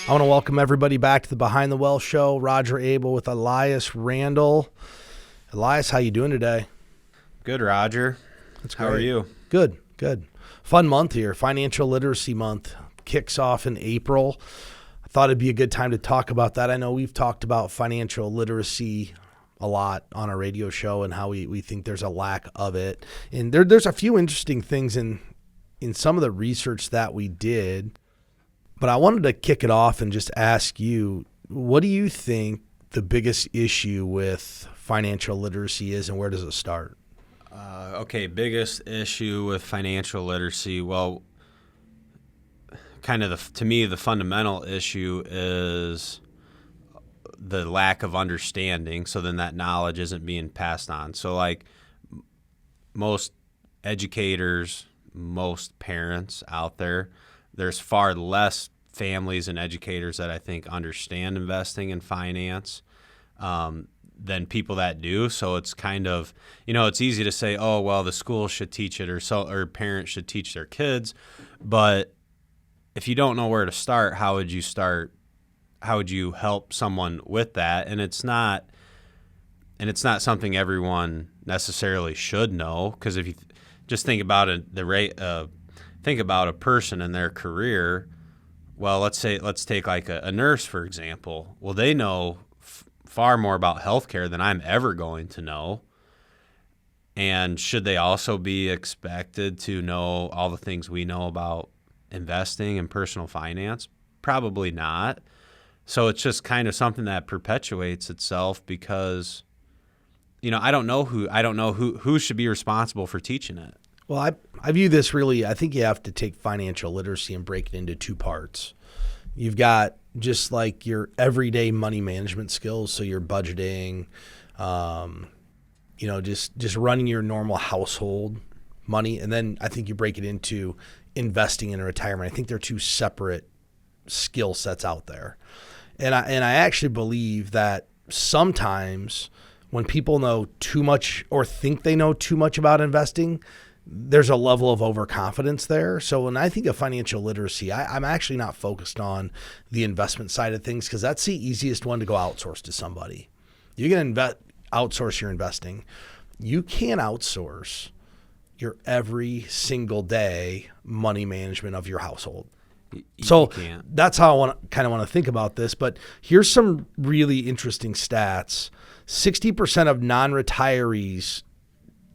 I want to welcome everybody back to the Behind the Well show. Roger Abel with Elias, Randel. Elias, how you doing today? Good, Roger. That's great. How are you? Good. Fun month here. Financial Literacy Month kicks off in April. I thought it'd be a good time to talk about that. I know we've talked about financial literacy a lot on our radio show and how we think there's a lack of it. And there's a few interesting things in some of the research that we did. But I wanted to kick it off and just ask you, what do you think the biggest issue with financial literacy is, and where does it start? Biggest issue with financial literacy. Well, to me, the fundamental issue is the lack of understanding. So then that knowledge isn't being passed on. So like most educators, most parents out there, there's far less families and educators that I think understand investing and finance than people that do. So it's kind of, it's easy to say, oh, well, the school should teach it or parents should teach their kids. But if you don't know where to start, how would you start? How would you help someone with that? And it's not something everyone necessarily should know, because if you just think about think about a person and their career. Well, let's take like a nurse, for example. Well, they know far more about healthcare than I'm ever going to know. And should they also be expected to know all the things we know about investing and personal finance? Probably not. So it's just kind of something that perpetuates itself because, I don't know who should be responsible for teaching it. Well, I view this really, I think you have to take financial literacy and break it into two parts. You've got just like your everyday money management skills, so your budgeting, just running your normal household money. And then I think you break it into investing in retirement. I think they're two separate skill sets out there. And I actually believe that sometimes when people know too much or think they know too much about investing, there's a level of overconfidence there. So when I think of financial literacy, I'm actually not focused on the investment side of things, because that's the easiest one to go outsource to somebody. You can outsource your investing. You can't outsource your every single day money management of your household. So that's how I want to think about this. But here's some really interesting stats. 60% of non-retirees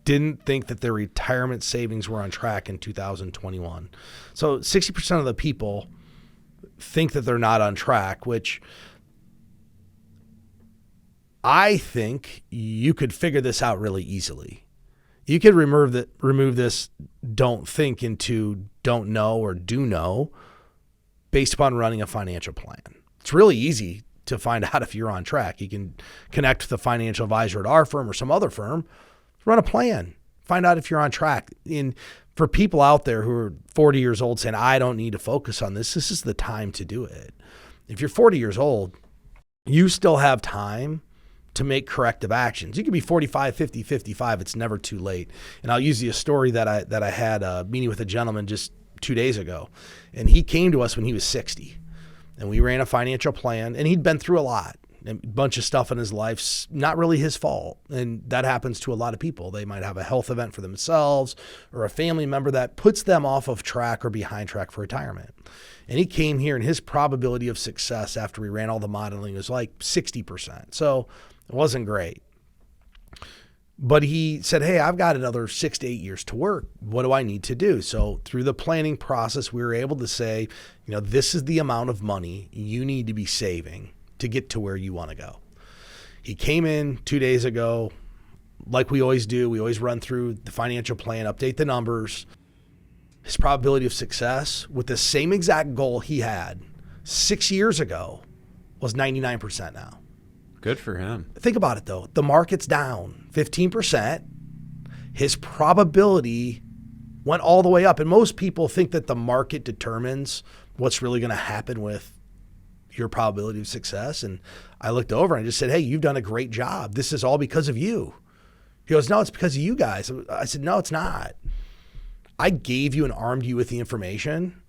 didn't think that their retirement savings were on track in 2021. So 60% of the people think that they're not on track, which I think you could figure this out really easily. You could remove this don't think into don't know or do know based upon running a financial plan. It's really easy to find out if you're on track. You can connect with a financial advisor at our firm or some other firm. Run a plan. Find out if you're on track. And for people out there who are 40 years old saying, I don't need to focus on this is the time to do it. If you're 40 years old, you still have time to make corrective actions. You could be 45, 50, 55. It's never too late. And I'll use you a story that I had a meeting with a gentleman just 2 days ago. And he came to us when he was 60. And we ran a financial plan. And he'd been through a lot. A bunch of stuff in his life's not really his fault. And that happens to a lot of people. They might have a health event for themselves or a family member that puts them off of track or behind track for retirement. And he came here and his probability of success after we ran all the modeling was like 60%. So it wasn't great. But he said, hey, I've got another 6 to 8 years to work. What do I need to do? So through the planning process, we were able to say, this is the amount of money you need to be saving to get to where you want to go. He came in 2 days ago, like we always do. We always run through the financial plan, update the numbers. His probability of success with the same exact goal he had 6 years ago was 99% now. Good for him. Think about it, though. The market's down 15%. His probability went all the way up. And most people think that the market determines what's really going to happen with your probability of success. And I looked over and I just said, hey, you've done a great job. This is all because of you. He goes, no, it's because of you guys. I said, no, it's not. I gave you and armed you with the information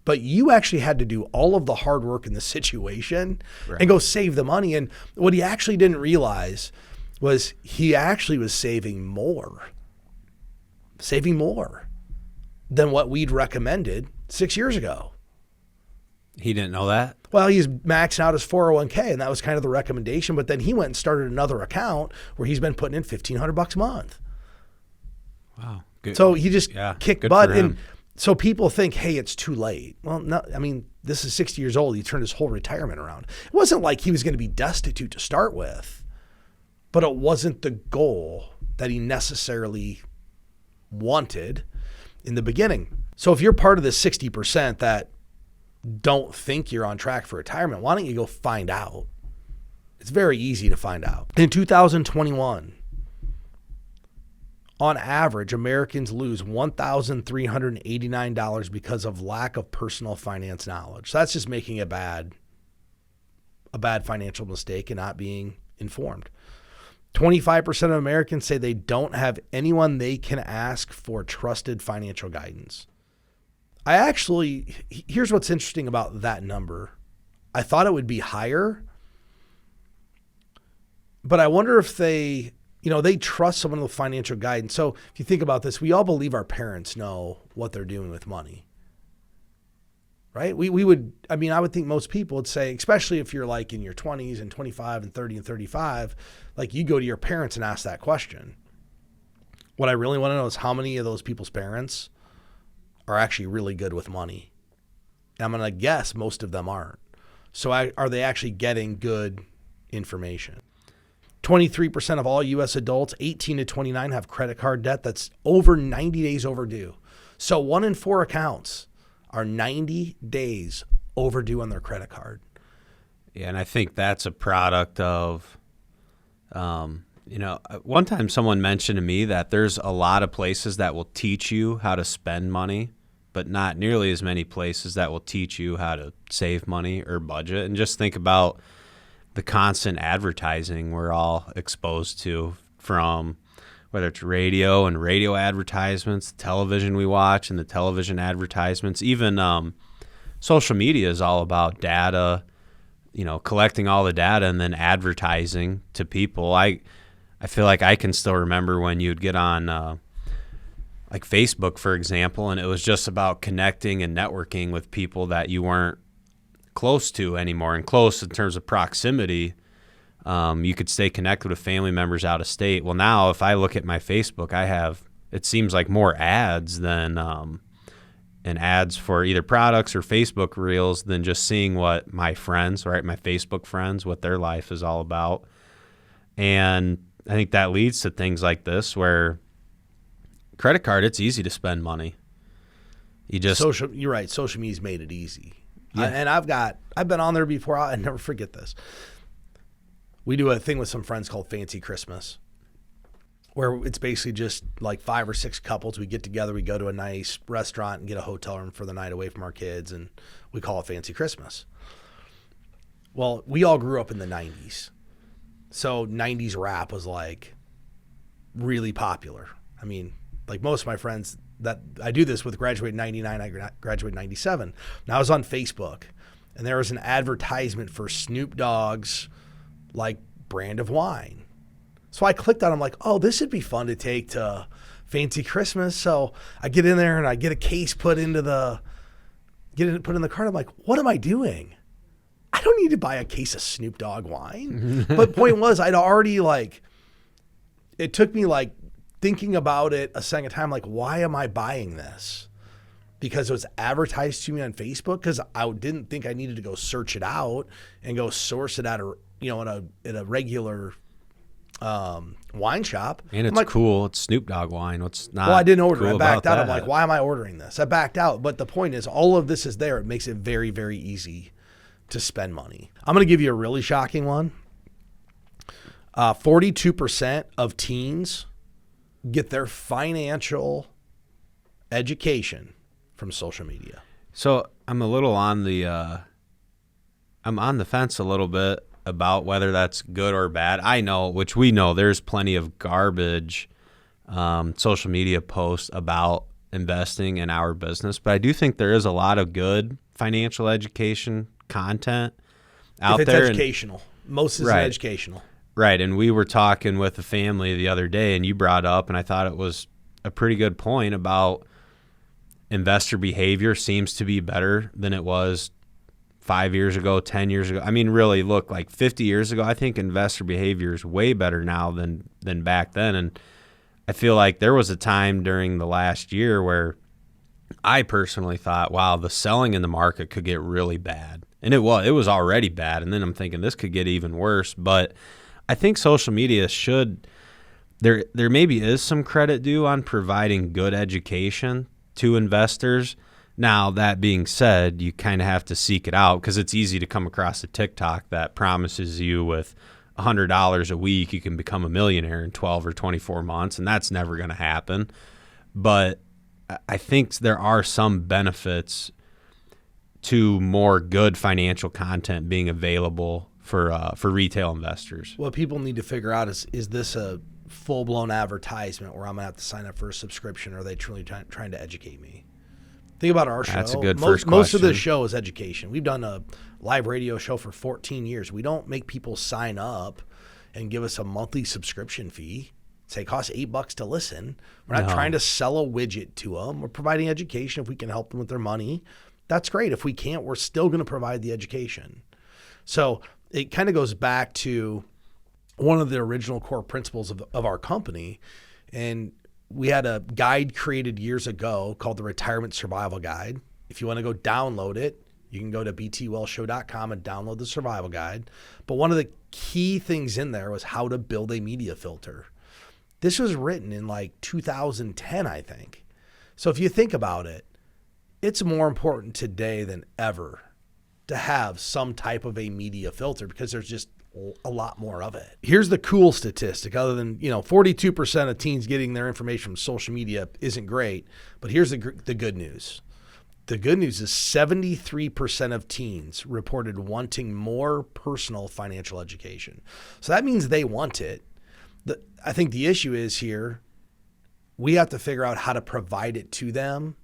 but you actually had to do all of the hard work in the situation and go save the money. And what he actually didn't realize was he actually was saving more than what we'd recommended 6 years ago. He didn't know that? Well, he's maxing out his 401k, and that was kind of the recommendation. But then he went and started another account where he's been putting in $1,500 a month. Wow. Good. So he just kicked butt. And so people think, hey, it's too late. Well, no, I mean, this is 60 years old. He turned his whole retirement around. It wasn't like he was going to be destitute to start with, but it wasn't the goal that he necessarily wanted in the beginning. So if you're part of the 60% that don't think you're on track for retirement, why don't you go find out? It's very easy to find out. In 2021, on average, Americans lose $1,389 because of lack of personal finance knowledge. So that's just making a bad financial mistake and not being informed. 25% of Americans say they don't have anyone they can ask for trusted financial guidance. Here's what's interesting about that number. I thought it would be higher, but I wonder if they trust someone with financial guidance. So if you think about this, we all believe our parents know what they're doing with money, right? I would think most people would say, especially if you're like in your 20s and 25 and 30 and 35, like you go to your parents and ask that question. What I really want to know is how many of those people's parents are actually really good with money. And I'm going to guess most of them aren't. So are they actually getting good information? 23% of all U.S. adults 18 to 29 have credit card debt that's over 90 days overdue. So 1 in 4 accounts are 90 days overdue on their credit card. Yeah, and I think that's a product of, one time someone mentioned to me that there's a lot of places that will teach you how to spend money, but not nearly as many places that will teach you how to save money or budget. And just think about the constant advertising we're all exposed to, from whether it's radio and radio advertisements, television we watch and the television advertisements, even social media is all about data, collecting all the data and then advertising to people. I feel like I can still remember when you'd get on like Facebook, for example, and it was just about connecting and networking with people that you weren't close to anymore. And close in terms of proximity, you could stay connected with family members out of state. Well, now if I look at my Facebook, it seems like more ads than and ads for either products or Facebook Reels than just seeing what my friends, right, my Facebook friends, what their life is all about. And I think that leads to things like this where credit card, it's easy to spend money. You're right. Social media's made it easy. Yeah. And I've been on there before. I'll never forget this. We do a thing with some friends called Fancy Christmas, where it's basically just like 5 or 6 couples. We get together, we go to a nice restaurant and get a hotel room for the night away from our kids, and we call it Fancy Christmas. Well, we all grew up in the 90s. So 90s rap was like really popular. I mean, like most of my friends that I do this with graduated in 99, I graduated in 97. And I was on Facebook, and there was an advertisement for Snoop Dogg's like brand of wine. So I clicked on it. I'm like, oh, this would be fun to take to Fancy Christmas. So I get in there and I get a case put in the cart. I'm like, what am I doing? I don't need to buy a case of Snoop Dogg wine. But point was, I'd already it took me thinking about it a second time, why am I buying this? Because it was advertised to me on Facebook, because I didn't think I needed to go search it out and go source it at in a regular wine shop. And it's cool. It's Snoop Dogg wine. What's not? Well, I didn't order cool it. I backed out. That? I'm like, why am I ordering this? I backed out. But the point is, all of this is there. It makes it very, very easy to spend money. I'm going to give you a really shocking one. 42% of teens get their financial education from social media. So I'm a little on the fence a little bit about whether that's good or bad. We know there's plenty of garbage social media posts about investing in our business, but I do think there is a lot of good financial education content out if it's there. Educational. Most is Right. educational. Right. And we were talking with a family the other day, and you brought up, and I thought it was a pretty good point about investor behavior seems to be better than it was 5 years ago, 10 years ago. I mean, really, look, like 50 years ago, I think investor behavior is way better now than back then. And I feel like there was a time during the last year where I personally thought, wow, the selling in the market could get really bad. And it was already bad. And then I'm thinking this could get even worse. But I think social media should, there maybe is some credit due on providing good education to investors. Now, that being said, you kind of have to seek it out because it's easy to come across a TikTok that promises you with $100 a week, you can become a millionaire in 12 or 24 months, and that's never going to happen. But I think there are some benefits to more good financial content being available for retail investors. What people need to figure out is this a full-blown advertisement where I'm going to have to sign up for a subscription, or are they truly trying to educate me? Think about our show. That's a good Most first of question. the show is education. We've done a live radio show for 14 years. We don't make people sign up and give us a monthly subscription fee. Say it costs $8 to listen. We're not trying to sell a widget to them. We're providing education. If we can help them with their money, that's great. If we can't, we're still going to provide the education. So it kind of goes back to one of the original core principles of our company. And we had a guide created years ago called the Retirement Survival Guide. If you want to go download it, you can go to btwellshow.com and download the survival guide. But one of the key things in there was how to build a media filter. This was written in like 2010, I think. So if you think about it, it's more important today than ever to have some type of a media filter because there's just a lot more of it. Here's the cool statistic, other than, 42% of teens getting their information from social media isn't great, but here's the good news. The good news is 73% of teens reported wanting more personal financial education. So that means they want it. I think the issue is here, we have to figure out how to provide it to them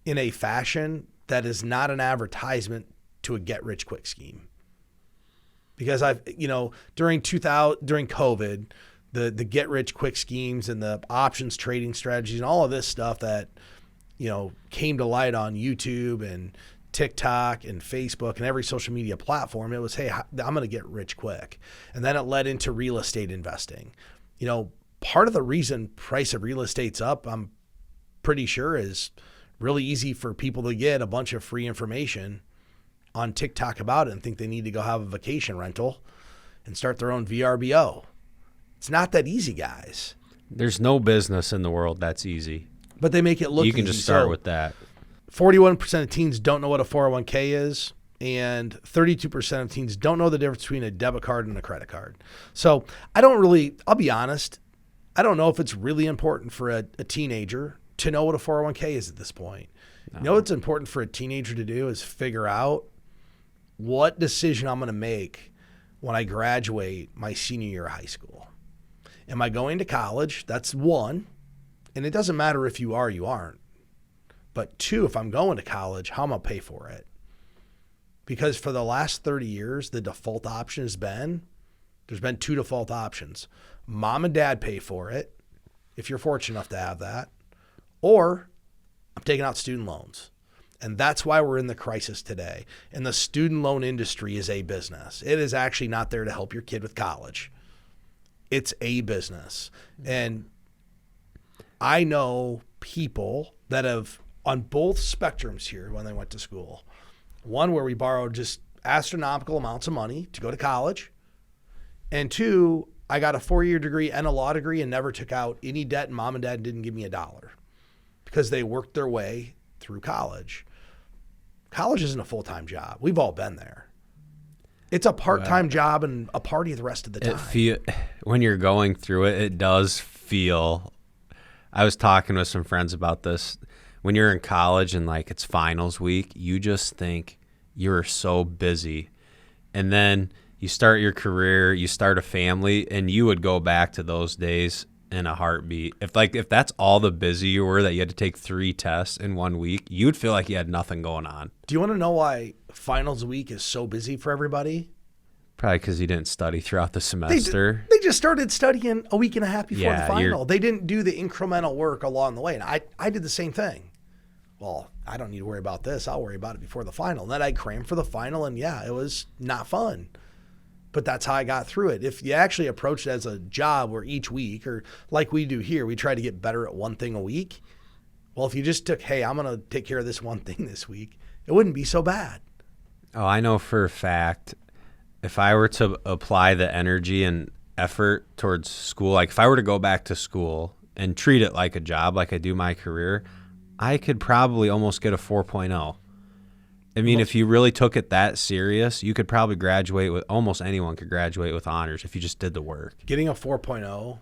in a fashion that is not an advertisement to a get-rich-quick scheme. Because during COVID, the get-rich-quick schemes and the options trading strategies and all of this stuff that came to light on YouTube and TikTok and Facebook and every social media platform, it was, hey, I'm going to get rich quick. And then it led into real estate investing. Part of the reason price of real estate's up, I'm pretty sure, is really easy for people to get a bunch of free information on TikTok about it and think they need to go have a vacation rental and start their own VRBO. It's not that easy, guys. There's no business in the world that's easy. But they make it look easy. You can just start with that. 41% of teens don't know what a 401k is, and 32% of teens don't know the difference between a debit card and a credit card. So I'll be honest, I don't know if it's really important for a teenager to know what a 401k is at this point. No. You know what's important for a teenager to do is figure out what decision I'm going to make when I graduate my senior year of high school. Am I going to college? That's one. And it doesn't matter if you are or you aren't. But two, if I'm going to college, how am I going to pay for it? Because for the last 30 years, the default option there's been two default options. Mom and dad pay for it, if you're fortunate enough to have that, or I'm taking out student loans. And that's why we're in the crisis today. And the student loan industry is a business. It is actually not there to help your kid with college. It's a business. And I know people that have, on both spectrums here when they went to school, one where we borrowed just astronomical amounts of money to go to college, and two, I got a 4-year degree and a law degree and never took out any debt, and mom and dad didn't give me $1 because they worked their way through college. College isn't a full-time job. We've all been there. It's a part-time job and a party the rest of the time. When you're going through it, it does feel, I was talking with some friends about this. When you're in college and like it's finals week, you just think you're so busy. And then you start your career, you start a family, and you would go back to those days in a heartbeat. If that's all the busy you were, that you had to take 3 tests in 1 week, you'd feel like you had nothing going on. Do you want to know why finals week is so busy for everybody? Probably because you didn't study throughout the semester. They just started studying a week and a half before the Yeah, final. They didn't do the incremental work along the way. And I did the same thing. Well, I don't need to worry about this. I'll worry about it before the final. And then I crammed for the final, and yeah, it was not fun. But that's how I got through it. If you actually approach it as a job where each week, or like we do here, we try to get better at one thing a week. Well, if you just took, hey, I'm going to take care of this one thing this week, it wouldn't be so bad. Oh, I know for a fact, if I were to apply the energy and effort towards school, like if I were to go back to school and treat it like a job, like I do my career, I could probably almost get a 4.0. I mean, if you really took it that serious, you could probably graduate with, almost anyone could graduate with honors if you just did the work. Getting a 4.0,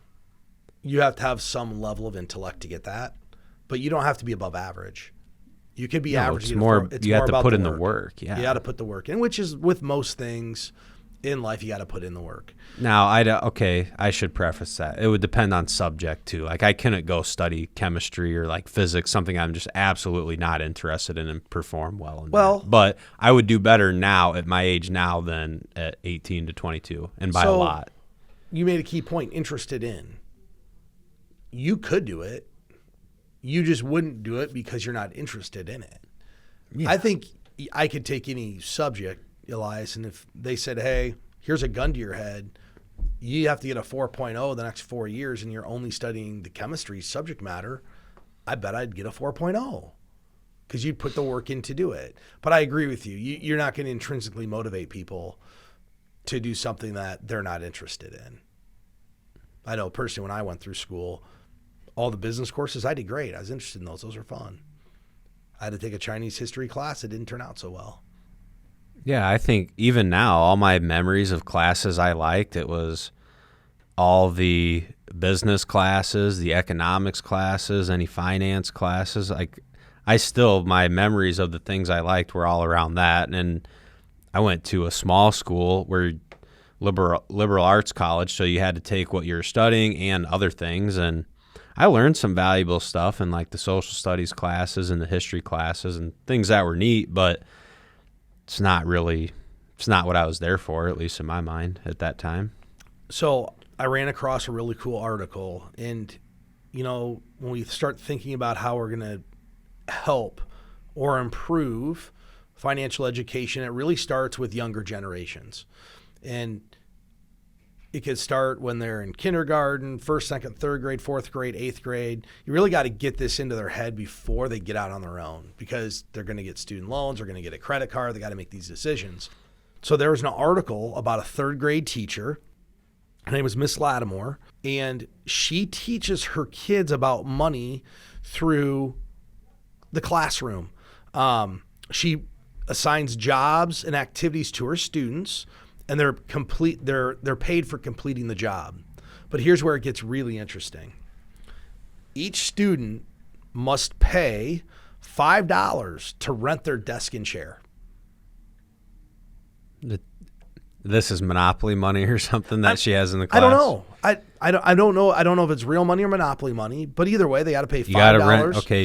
you have to have some level of intellect to get that, but you don't have to be above average. You could be average. It's more you have to put in the work. Yeah, you got to put the work in, which is with most things in life, you got to put in the work. Now, I should preface that. It would depend on subject too. Like I couldn't go study chemistry or like physics, something I'm just absolutely not interested in and perform well in. Well, but I would do better now at my age now than at 18 to 22, and by a lot. You made a key point, interested in. You could do it. You just wouldn't do it because you're not interested in it. Yeah. I think I could take any subject, Elias, and if they said, hey, here's a gun to your head, you have to get a 4.0 the next 4 years and you're only studying the chemistry subject matter, I bet I'd get a 4.0 because you'd put the work in to do it. But I agree with you. You're not going to intrinsically motivate people to do something that they're not interested in. I know personally when I went through school, all the business courses, I did great. I was interested in those. Those were fun. I had to take a Chinese history class. It didn't turn out so well. Yeah, I think even now, all my memories of classes I liked, it was all the business classes, the economics classes, any finance classes. Like, my memories of the things I liked were all around that. And I went to a small school where liberal arts college, so you had to take what you were studying and other things. And I learned some valuable stuff in like the social studies classes and the history classes and things that were neat, but it's not what I was there for, at least in my mind at that time. So I ran across a really cool article, and when we start thinking about how we're going to help or improve financial education, it really starts with younger generations. And it could start when they're in kindergarten, first, second, third grade, fourth grade, eighth grade. You really got to get this into their head before they get out on their own because they're going to get student loans, they're going to get a credit card, they got to make these decisions. So there was an article about a third grade teacher. Her name was Miss Lattimore, and she teaches her kids about money through the classroom. She assigns jobs and activities to her students, and they're paid for completing the job. But here's where it gets really interesting. Each student must pay $5 to rent their desk and chair. This is Monopoly money or something that she has in the class? I don't know. I don't know. I don't know if it's real money or Monopoly money, but either way, they got to pay $5. You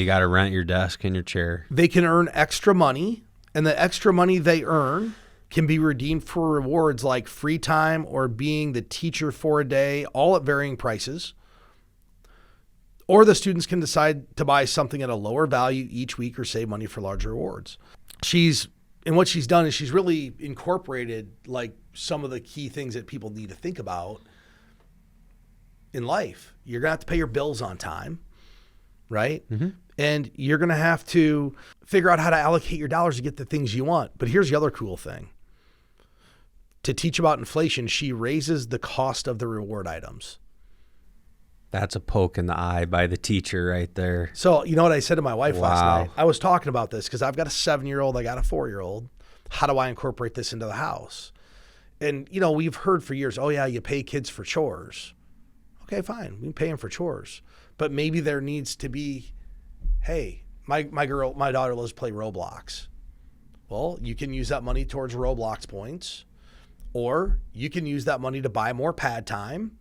got to rent your desk and your chair. They can earn extra money, and the extra money they earn can be redeemed for rewards like free time or being the teacher for a day, all at varying prices. Or the students can decide to buy something at a lower value each week or save money for larger rewards. What she's done is she's really incorporated like some of the key things that people need to think about in life. You're going to have to pay your bills on time, right? Mm-hmm. And you're going to have to figure out how to allocate your dollars to get the things you want. But here's the other cool thing. To teach about inflation, she raises the cost of the reward items. That's a poke in the eye by the teacher right there. So you know what I said to my wife last night? I was talking about this because I've got a 7-year-old, I got a 4-year-old. How do I incorporate this into the house? And, we've heard for years, oh, yeah, you pay kids for chores. Okay, fine. We can pay them for chores. But maybe there needs to be, hey, my daughter loves to play Roblox. Well, you can use that money towards Roblox points, or you can use that money to buy more pad time,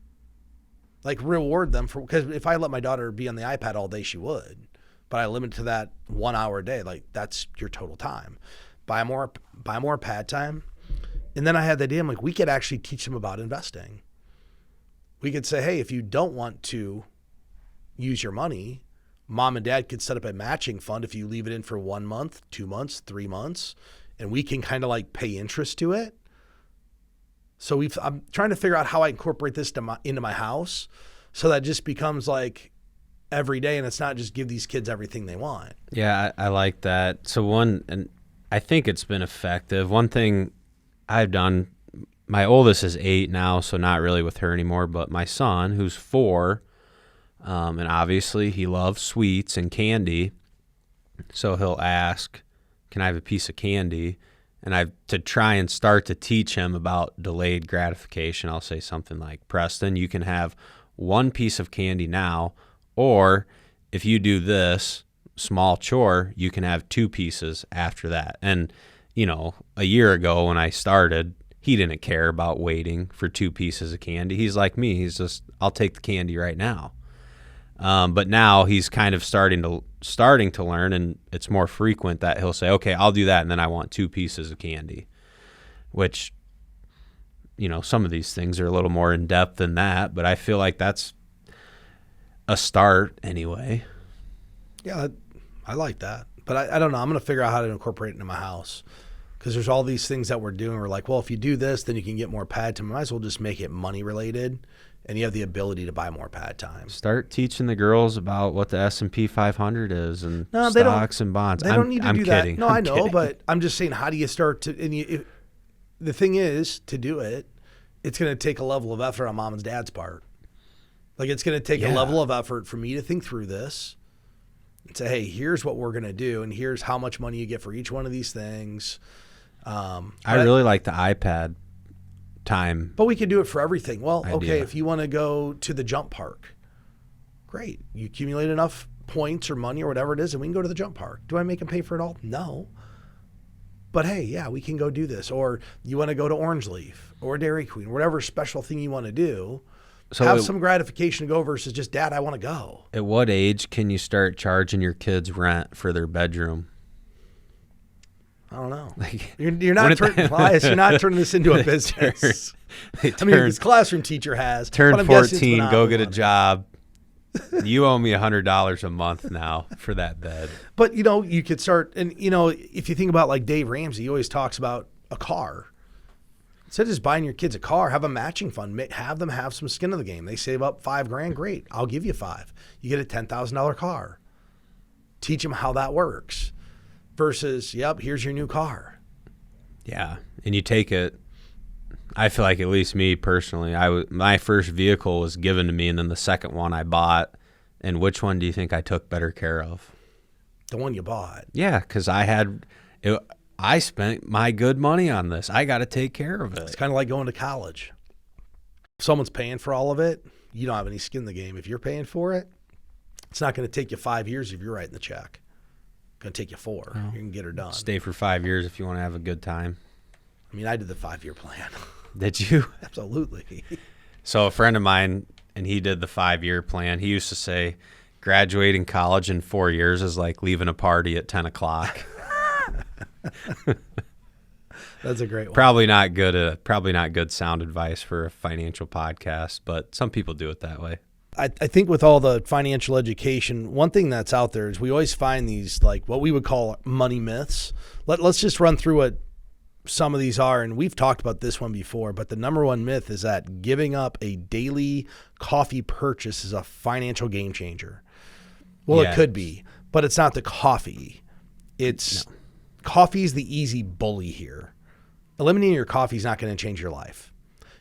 Like reward them because if I let my daughter be on the iPad all day, she would. But I limit to that 1 hour a day. Like that's your total time. Buy more pad time. And then I had the idea, I'm like, we could actually teach them about investing. We could say, hey, if you don't want to use your money, mom and dad could set up a matching fund if you leave it in for 1 month, 2 months, 3 months, and we can kind of like pay interest to it. So I'm trying to figure out how I incorporate this into my house so that it just becomes like every day and it's not just give these kids everything they want. Yeah, I like that. So and I think it's been effective. One thing I've done, my oldest is 8 now, so not really with her anymore, but my son, who's 4, and obviously he loves sweets and candy, so he'll ask, can I have a piece of candy? And to try and start to teach him about delayed gratification, I'll say something like, Preston, you can have 1 piece of candy now, or if you do this small chore, you can have 2 pieces after that. And, a year ago when I started, he didn't care about waiting for 2 pieces of candy. He's like me. He's just, I'll take the candy right now. But now he's kind of starting to learn, and it's more frequent that he'll say, okay, I'll do that, and then I want 2 pieces of candy, which, some of these things are a little more in depth than that, but I feel like that's a start anyway. Yeah, I like that. But I don't know. I'm going to figure out how to incorporate it into my house because there's all these things that we're doing. We're like, well, if you do this, then you can get more pad time. Might as well just make it money related. And you have the ability to buy more pad time. Start teaching the girls about what the S&P 500 is and stocks and bonds. They don't need to do kidding. that. No, I know, kidding. But I'm just saying, how do you start to? And the thing is, to do it, it's going to take a level of effort on mom and dad's part. Like it's going to take a level of effort for me to think through this and say, hey, here's what we're going to do, and here's how much money you get for each one of these things. I really like the iPad time. But we can do it for everything. Well, idea. Okay, if you want to go to the jump park, great. You accumulate enough points or money or whatever it is, and we can go to the jump park. Do I make them pay for it all? No. But hey, yeah, we can go do this. Or you want to go to Orange Leaf or Dairy Queen, whatever special thing you want to do. So have some gratification to go versus just, Dad, I want to go. At what age can you start charging your kids rent for their bedroom? I don't know. You're not turning this into a business. This classroom teacher has. Turn 14, go get a job. You owe me $100 a month now for that bed. But, you could start, and, if you think about like Dave Ramsey, he always talks about a car. Instead of just buying your kids a car, have a matching fund. Have them have some skin in the game. They save up $5,000, great. I'll give you $5,000. You get a $10,000 car. Teach them how that works. Versus, yep, here's your new car. Yeah, and you take it. I feel like, at least me personally, my first vehicle was given to me, and then the second one I bought. And which one do you think I took better care of? The one you bought. Yeah, because I spent my good money on this. I got to take care of it. It's kind of like going to college. If someone's paying for all of it, you don't have any skin in the game. If you're paying for it, it's not going to take you 5 years if you're writing the check. Going to take you 4. You can get her done. Stay for 5 years if you want to have a good time. I mean, I did the 5-year plan. Did you? Absolutely. So a friend of mine, and he did the 5-year plan. He used to say, graduating college in 4 years is like leaving a party at 10 o'clock. That's a great one. Probably not good sound advice for a financial podcast, but some people do it that way. I think with all the financial education, one thing that's out there is we always find these like what we would call money myths. Let's just run through what some of these are, and we've talked about this one before, but the number one myth is that giving up a daily coffee purchase is a financial game changer. Well, It could be, but it's not the coffee. Coffee is the easy bully here. Eliminating your coffee is not going to change your life.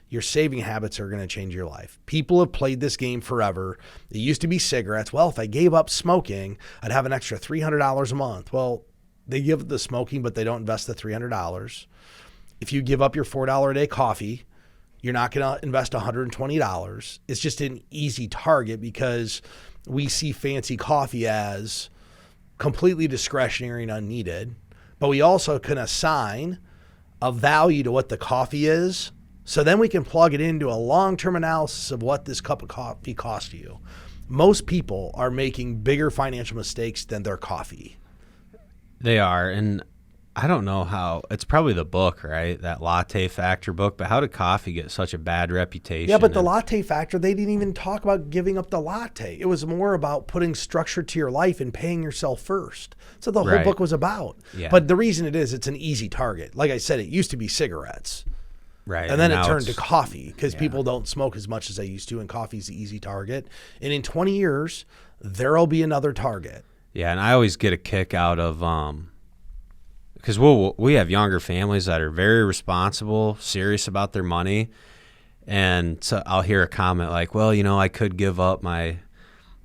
Your saving habits are going to change your life. People have played this game forever. It used to be cigarettes. Well, if I gave up smoking, I'd have an extra $300 a month. Well, they give up the smoking, but they don't invest the $300. If you give up your $4 a day coffee, you're not going to invest $120. It's just an easy target because we see fancy coffee as completely discretionary and unneeded. But we also can assign a value to what the coffee is So then we can plug it into a long-term analysis of what this cup of coffee cost you. Most people are making bigger financial mistakes than their coffee. They are, and I don't know how. It's probably the book, right? That Latte Factor book. But how did coffee get such a bad reputation? Yeah, but the Latte Factor, they didn't even talk about giving up the latte. It was more about putting structure to your life and paying yourself first. So the whole book was about. Yeah. But the reason it is, it's an easy target. Like I said, it used to be cigarettes. Right. And then it turned to coffee because people don't smoke as much as they used to, and coffee's the easy target. And in 20 years, there'll be another target. Yeah, and I always get a kick out of because we have younger families that are very responsible, serious about their money, and so I'll hear a comment like, well, I could give up my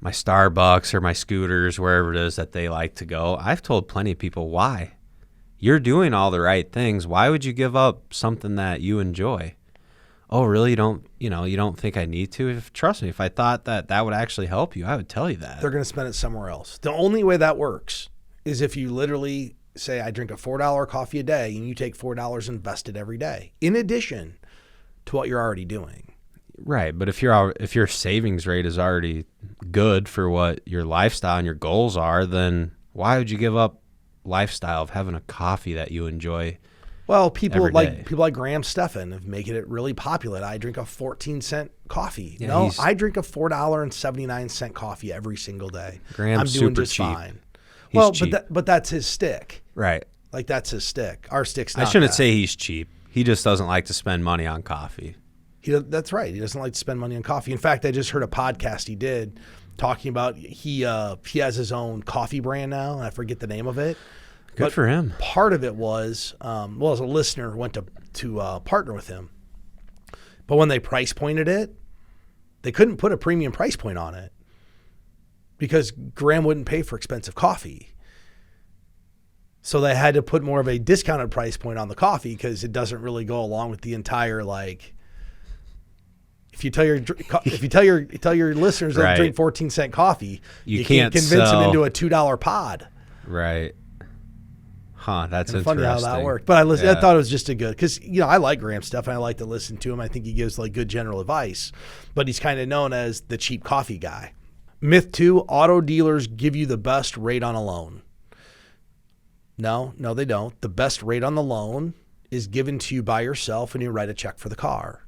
Starbucks or my scooters, wherever it is that they like to go. I've told plenty of people, why? You're doing all the right things. Why would you give up something that you enjoy? Oh, really? You don't think I need to? Trust me, if I thought that would actually help you, I would tell you that. They're going to spend it somewhere else. The only way that works is if you literally say, I drink a $4 coffee a day, and you take $4 and invest it every day, in addition to what you're already doing. Right, but if your savings rate is already good for what your lifestyle and your goals are, then why would you give up lifestyle of having a coffee that you enjoy? Well, people like Graham Stephan have making it really popular. I drink a 14-cent coffee. Yeah, I drink a $4.79 coffee every single day. Graham's I'm doing super just cheap. fine. He's cheap. But that's his stick. Right. Like, that's his stick. Our stick's not I shouldn't that. say he's cheap. He just doesn't like to spend money on coffee. That's right. He doesn't like to spend money on coffee. In fact, I just heard a podcast he did talking about he has his own coffee brand now, and I forget the name of it. Good for him. Part of it was, as a listener went to partner with him, but when they price pointed it, they couldn't put a premium price point on it because Graham wouldn't pay for expensive coffee. So they had to put more of a discounted price point on the coffee because it doesn't really go along with the entire, like, if you tell your listeners Right. to drink 14-cent coffee, You can't can't convince them sell- into a $2 pod. Right. Huh, that's It's interesting. funny how that worked. But I Yeah. thought it was just a good, because, I like Graham stuff and I like to listen to him. I think he gives like good general advice, but he's kind of known as the cheap coffee guy. Myth 2, auto dealers give you the best rate on a loan. No, they don't. The best rate on the loan is given to you by yourself and you write a check for the car.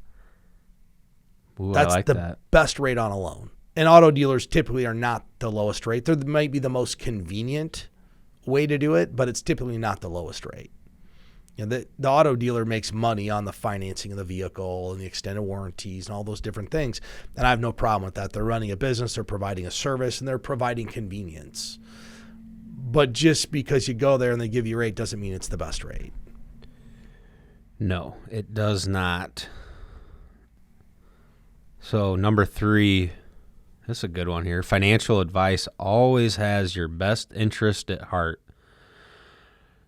Ooh, That's I like the that. best rate on a loan. And auto dealers typically are not the lowest rate. They might be the most convenient way to do it, but it's typically not the lowest rate. The auto dealer makes money on the financing of the vehicle and the extended warranties and all those different things. And I have no problem with that. They're running a business, they're providing a service, and they're providing convenience. But just because you go there and they give you a rate doesn't mean it's the best rate. No, it does not. So number 3, this is a good one here. Financial advice always has your best interest at heart.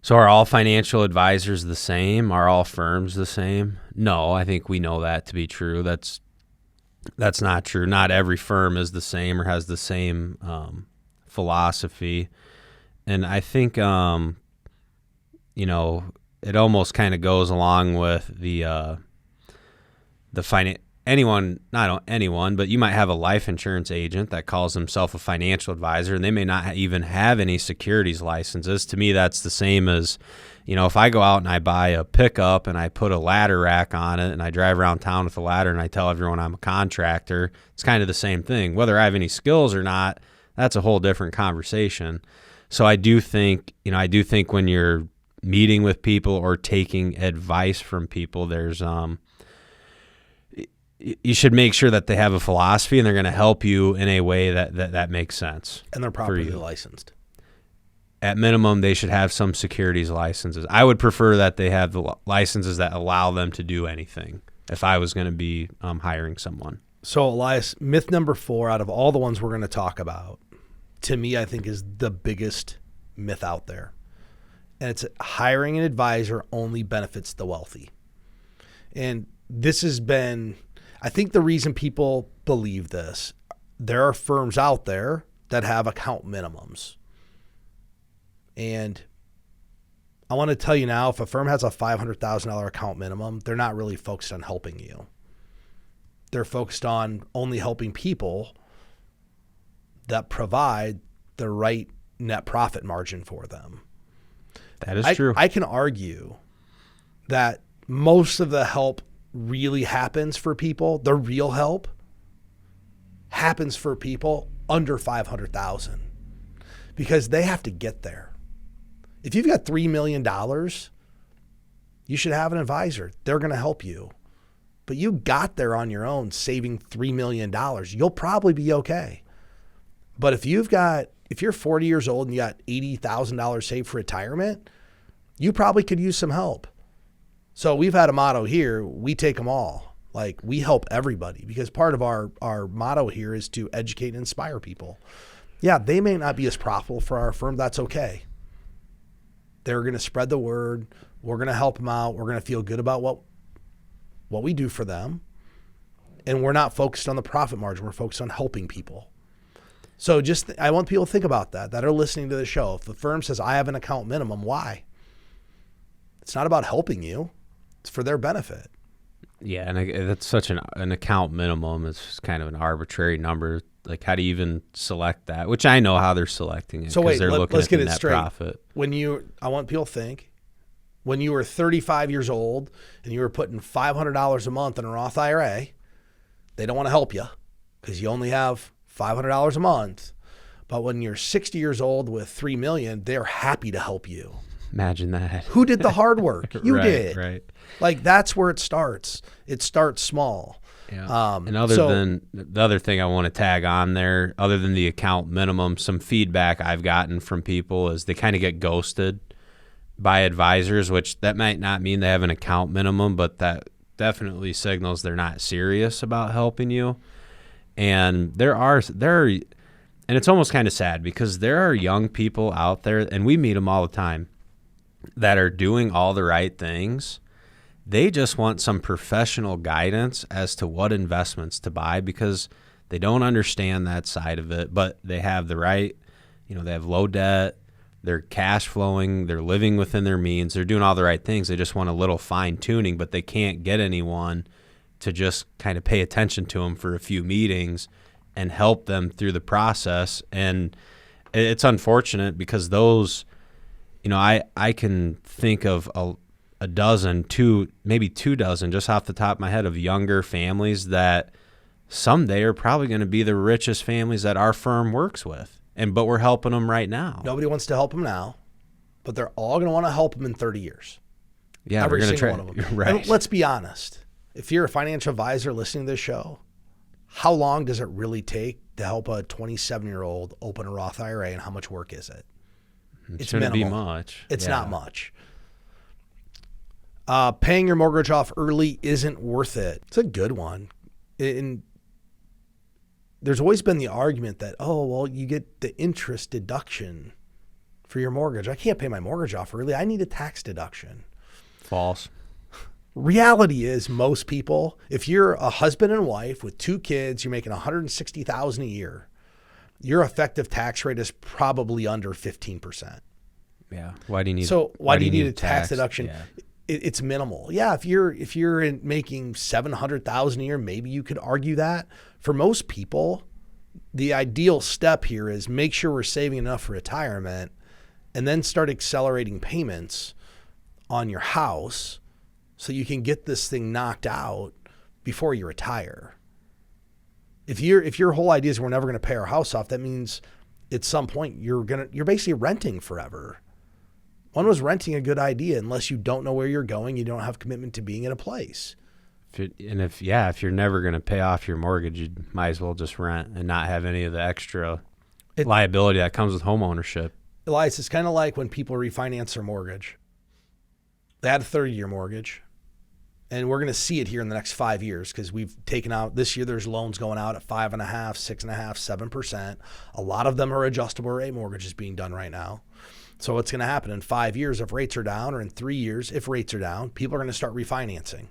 So are all financial advisors the same? Are all firms the same? No, I think we know that to be true. That's not true. Not every firm is the same or has the same philosophy. And I think, it almost kind of goes along with the not anyone, but you might have a life insurance agent that calls himself a financial advisor, and they may not even have any securities licenses. To me, that's the same as, if I go out and I buy a pickup and I put a ladder rack on it and I drive around town with a ladder and I tell everyone I'm a contractor, it's kind of the same thing. Whether I have any skills or not, that's a whole different conversation. So I do think when you're meeting with people or taking advice from people, there's you should make sure that they have a philosophy and they're going to help you in a way that makes sense. And they're properly licensed. At minimum, they should have some securities licenses. I would prefer that they have the licenses that allow them to do anything if I was going to be hiring someone. So, Elias, myth number 4 out of all the ones we're going to talk about, to me, I think is the biggest myth out there. And it's hiring an advisor only benefits the wealthy. And this has been, I think the reason people believe this, there are firms out there that have account minimums. And I want to tell you now, if a firm has a $500,000 account minimum, they're not really focused on helping you. They're focused on only helping people that provide the right net profit margin for them. That is true. I can argue that most of the help really happens for people. The real help happens for people under 500,000 because they have to get there. If you've got $3 million, you should have an advisor. They're going to help you. But you got there on your own saving $3 million. You'll probably be okay. But if you're 40 years old and you got $80,000 saved for retirement, you probably could use some help. So we've had a motto here, we take them all. Like, we help everybody because part of our motto here is to educate and inspire people. Yeah, they may not be as profitable for our firm. That's okay. They're going to spread the word. We're going to help them out. We're going to feel good about what we do for them. And we're not focused on the profit margin. We're focused on helping people. So I want people to think about that are listening to the show. If the firm says, I have an account minimum, why? It's not about helping you. It's for their benefit. Yeah, and that's such an account minimum. It's kind of an arbitrary number. Like, how do you even select that? Which I know how they're selecting it. So wait, they're looking let's at get the it net straight. Profit. I want people to think, when you were 35 years old and you were putting $500 a month in a Roth IRA, they don't want to help you because you only have $500 a month. But when you're 60 years old with $3 million, they're happy to help you. Imagine that. Who did the hard work? You Right, did. Right. Like, that's where it starts. It starts small. Yeah. And than the other thing I want to tag on there, other than the account minimum, some feedback I've gotten from people is they kind of get ghosted by advisors, which that might not mean they have an account minimum, but that definitely signals they're not serious about helping you. And there are, and it's almost kind of sad because there are young people out there, and we meet them all the time, that are doing all the right things. They just want some professional guidance as to what investments to buy because they don't understand that side of it, but they have the right, they have low debt, they're cash flowing, they're living within their means, they're doing all the right things. They just want a little fine tuning, but they can't get anyone to just kind of pay attention to them for a few meetings and help them through the process. And it's unfortunate because those, I can think of a dozen, maybe 2 dozen, just off the top of my head, of younger families that someday are probably going to be the richest families that our firm works with. But we're helping them right now. Nobody wants to help them now, but they're all going to want to help them in 30 years. Yeah, every we're going to single try. one of them. Right. And let's be honest. If you're a financial advisor listening to this show, how long does it really take to help a 27-year-old open a Roth IRA, and how much work is it? It's going to be much. It's not much. Paying your mortgage off early isn't worth it. It's a good one. And there's always been the argument that, you get the interest deduction for your mortgage. I can't pay my mortgage off early. I need a tax deduction. False. Reality is, most people, if you're a husband and wife with 2 kids, you're making $160,000 a year, your effective tax rate is probably under 15%. Yeah. Why do you need? So why do you need a tax deduction? Yeah. It's minimal. Yeah, if you're making $700,000 a year, maybe you could argue that. For most people, the ideal step here is make sure we're saving enough for retirement, and then start accelerating payments on your house so you can get this thing knocked out before you retire. If your whole idea is we're never going to pay our house off, that means at some point you're basically renting forever. When was renting a good idea unless you don't know where you're going, you don't have commitment to being in a place? If you're never going to pay off your mortgage, you might as well just rent and not have any of the extra liability that comes with home ownership. Elias, it's kind of like when people refinance their mortgage. They had a 30-year mortgage, and we're going to see it here in the next 5 years because we've taken out, this year there's loans going out at 5.5%, 6.5%, 7%. A lot of them are adjustable rate mortgages being done right now. So what's going to happen in 5 years if rates are down, or in 3 years if rates are down, people are going to start refinancing.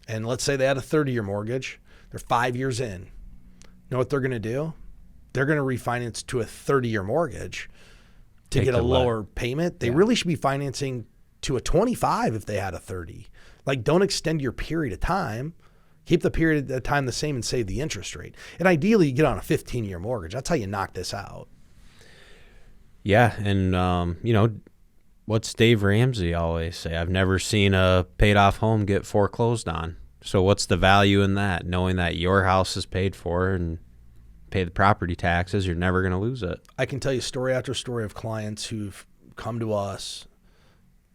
And let's say they had a 30-year mortgage. They're 5 years in. You know what they're going to do? They're going to refinance to a 30-year mortgage to get a lower payment. They really should be financing to a 25 if they had a 30. Like, don't extend your period of time. Keep the period of time the same and save the interest rate. And ideally, you get on a 15-year mortgage. That's how you knock this out. Yeah, and, what's Dave Ramsey always say? I've never seen a paid-off home get foreclosed on. So what's the value in that? Knowing that your house is paid for and pay the property taxes, you're never going to lose it. I can tell you story after story of clients who've come to us,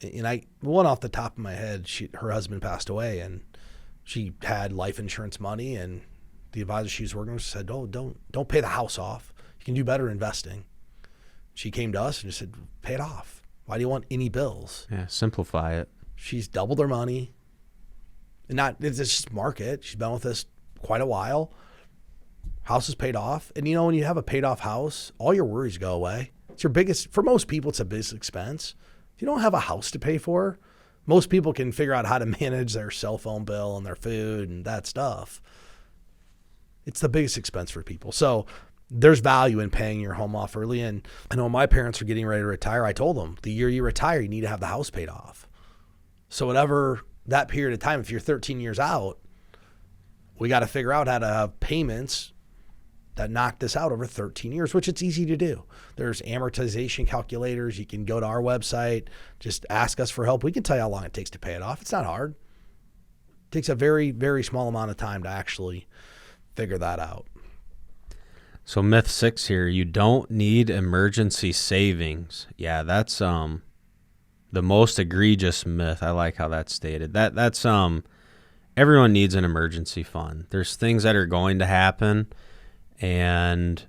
and one off the top of my head, her husband passed away, and she had life insurance money, and the advisor she was working with said, "Oh, don't pay the house off. You can do better investing." She came to us and just said, "Pay it off. Why do you want any bills?" Yeah, simplify it. She's doubled her money. It's just market. She's been with us quite a while. House is paid off. And when you have a paid off house, all your worries go away. It's your biggest, for most people, it's a biggest expense. If you don't have a house to pay for, most people can figure out how to manage their cell phone bill and their food and that stuff. It's the biggest expense for people. So there's value in paying your home off early. And I know my parents were getting ready to retire. I told them the year you retire, you need to have the house paid off. So whatever that period of time, if you're 13 years out, we got to figure out how to have payments that knock this out over 13 years, which it's easy to do. There's amortization calculators. You can go to our website, just ask us for help. We can tell you how long it takes to pay it off. It's not hard. It takes a very, very small amount of time to actually figure that out. So myth 6 here, you don't need emergency savings. Yeah, that's the most egregious myth. I like how that's stated. That's everyone needs an emergency fund. There's things that are going to happen. And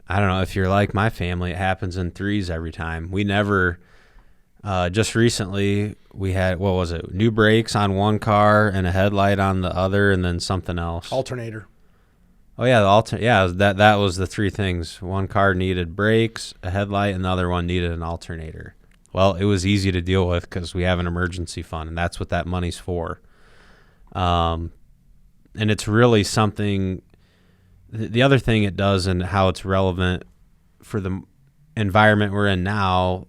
I don't know, if you're like my family, it happens in threes every time. We never, just recently we had, what was it? New brakes on one car and a headlight on the other, and then something else. Alternator. Oh yeah. That was the three things. One car needed brakes, a headlight, and the other one needed an alternator. Well, it was easy to deal with because we have an emergency fund, and that's what that money's for. And it's really something. The other thing it does and how it's relevant for the environment we're in now,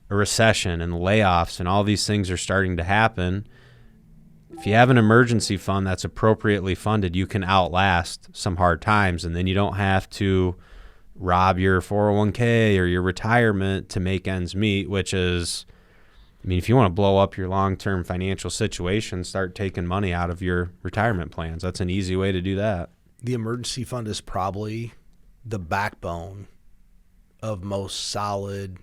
a recession and layoffs and all these things are starting to happen. If you have an emergency fund that's appropriately funded, you can outlast some hard times, and then you don't have to rob your 401k or your retirement to make ends meet, which is, if you want to blow up your long-term financial situation, start taking money out of your retirement plans. That's an easy way to do that. The emergency fund is probably the backbone of most solid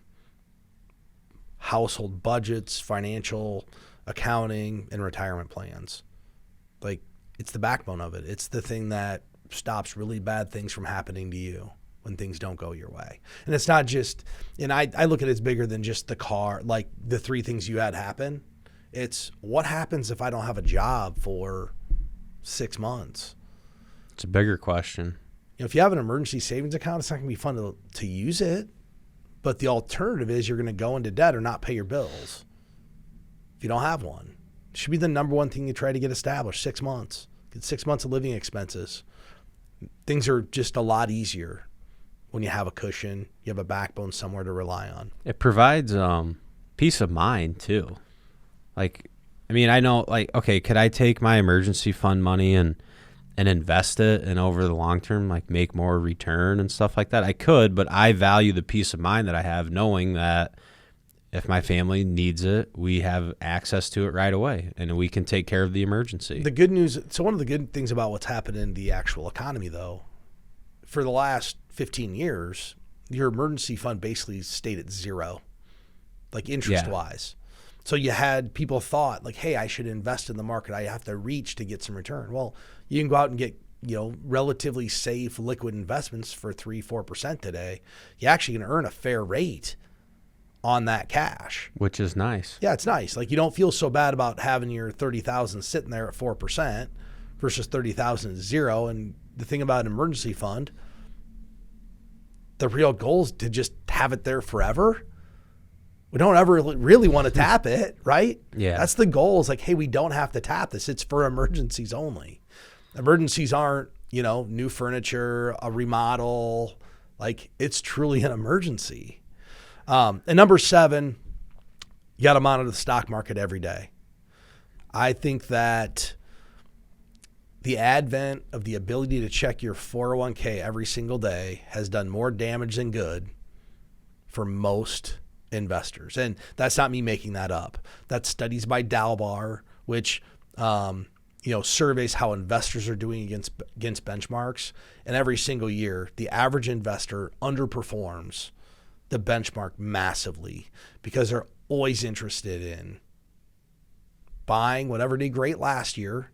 household budgets, financial accounting, and retirement plans. Like, it's the backbone of it. It's the thing that stops really bad things from happening to you when things don't go your way. And it's not just, and I look at it as bigger than just the car, like the three things you had happen. It's what happens if I don't have a job for 6 months? It's a bigger question. If you have an emergency savings account, it's not going to be fun to use it. But the alternative is you're going to go into debt or not pay your bills if you don't have one. It should be the number one thing you try to get established. 6 months. Get 6 months of living expenses. Things are just a lot easier when you have a cushion. You have a backbone somewhere to rely on. It provides peace of mind too. I know, okay, could I take my emergency fund money and invest it and over the long term, make more return and stuff like that? I could, but I value the peace of mind that I have knowing that if my family needs it, we have access to it right away and we can take care of the emergency. The good news, so one of the good things about what's happened in the actual economy though, for the last 15 years, your emergency fund basically stayed at zero, interest wise. So you had people thought hey, I should invest in the market. I have to reach to get some return. Well, you can go out and get, relatively safe liquid investments for 3-4% today. You actually can earn a fair rate on that cash. Which is nice. Yeah, it's nice. You don't feel so bad about having your 30,000 sitting there at 4% versus 30,000 at zero. And the thing about an emergency fund, the real goal is to just have it there forever. We don't ever really want to tap it, right? Yeah. That's the goal is hey, we don't have to tap this. It's for emergencies only. Emergencies aren't, new furniture, a remodel. It's truly an emergency. And number 7, You got to monitor the stock market every day. I think that the advent of the ability to check your 401k every single day has done more damage than good for most investors. And that's not me making that up. That's studies by Dalbar, which surveys how investors are doing against benchmarks. And every single year, the average investor underperforms the benchmark massively because they're always interested in buying whatever did great last year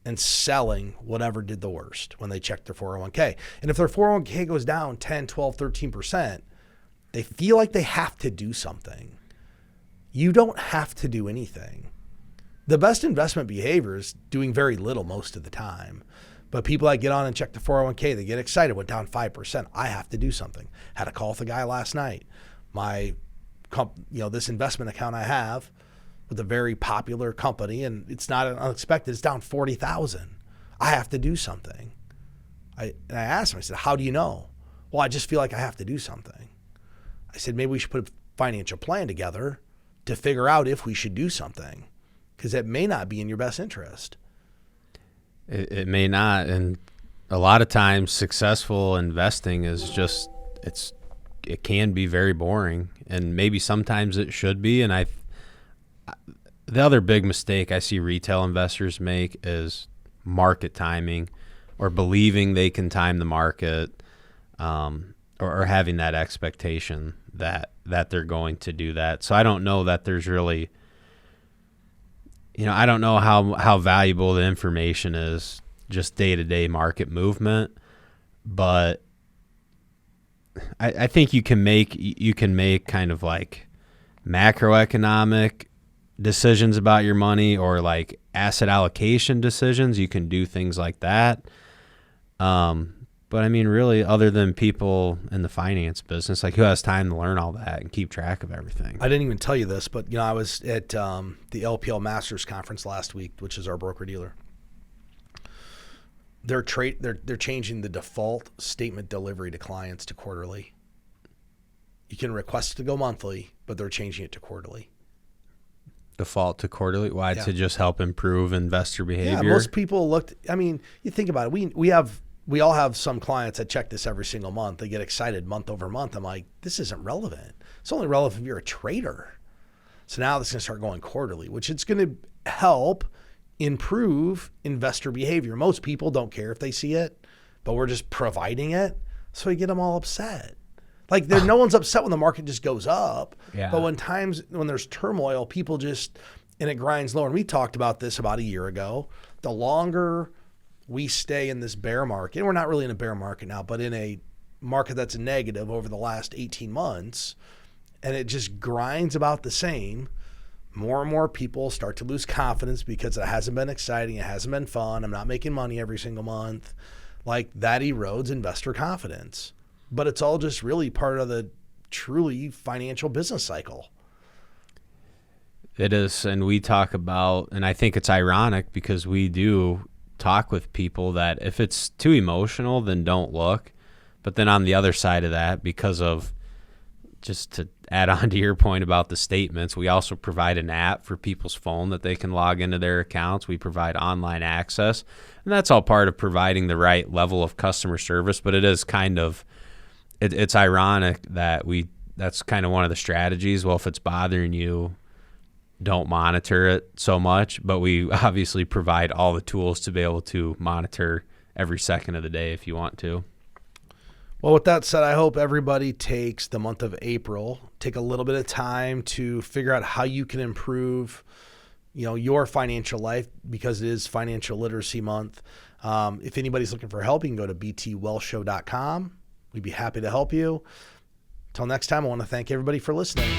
and selling whatever did the worst when they check their 401k. And if their 401k goes down 10, 12, 13%, they feel like they have to do something. You don't have to do anything. The best investment behavior is doing very little most of the time. But people that get on and check the 401k, they get excited, went down 5%. I have to do something. Had a call with a guy last night. This investment account I have with a very popular company, and it's not unexpected. It's down 40,000. I have to do something. I asked him, I said, how do you know? Well, I just feel like I have to do something. I said, maybe we should put a financial plan together to figure out if we should do something, because it may not be in your best interest. It may not. And a lot of times successful investing is just, it can be very boring, and maybe sometimes it should be. And the other big mistake I see retail investors make is market timing, or believing they can time the market, or having that expectation that they're going to do that. So I don't know that there's really, I don't know how valuable the information is, just day-to-day market movement, but I think you can make kind of like macroeconomic decisions about your money, or like asset allocation decisions. You can do things like that. But I mean, really, other than people in the finance business, like, who has time to learn all that and keep track of everything? I didn't even tell you this, but I was at the LPL Masters conference last week, which is our broker dealer. They're changing the default statement delivery to clients to quarterly. You can request it to go monthly, but they're changing it to quarterly. Default to quarterly? Why? Yeah. To just help improve investor behavior? Yeah, most people you think about it. We all have some clients that check this every single month. They get excited month over month. I'm like, this isn't relevant. It's only relevant if you're a trader. So now this is going to start going quarterly, which it's going to help improve investor behavior. Most people don't care if they see it, but we're just providing it. So we get them all upset. Like, no one's upset when the market just goes up. Yeah. But when there's turmoil, people and it grinds lower. And we talked about this about a year ago. The longer we stay in this bear market, and we're not really in a bear market now, but in a market that's negative over the last 18 months, and it just grinds about the same, more and more people start to lose confidence because it hasn't been exciting. It hasn't been fun. I'm not making money every single month. Like, that erodes investor confidence. But it's all just really part of the truly financial business cycle. It is. And we talk about, and I think it's ironic because we do talk with people that if it's too emotional, then don't look. But then on the other side of that, because of, just to add on to your point about the statements, we also provide an app for people's phone that they can log into their accounts. We provide online access, and that's all part of providing the right level of customer service. But it is kind of, it's ironic that that's kind of one of the strategies. Well, if it's bothering you, don't monitor it so much, but we obviously provide all the tools to be able to monitor every second of the day if you want to. Well, with that said, I hope everybody takes the month of April, take a little bit of time to figure out how you can improve, your financial life, because it is Financial Literacy Month. If anybody's looking for help, you can go to btwellshow.com. We'd be happy to help you. Until next time, I want to thank everybody for listening.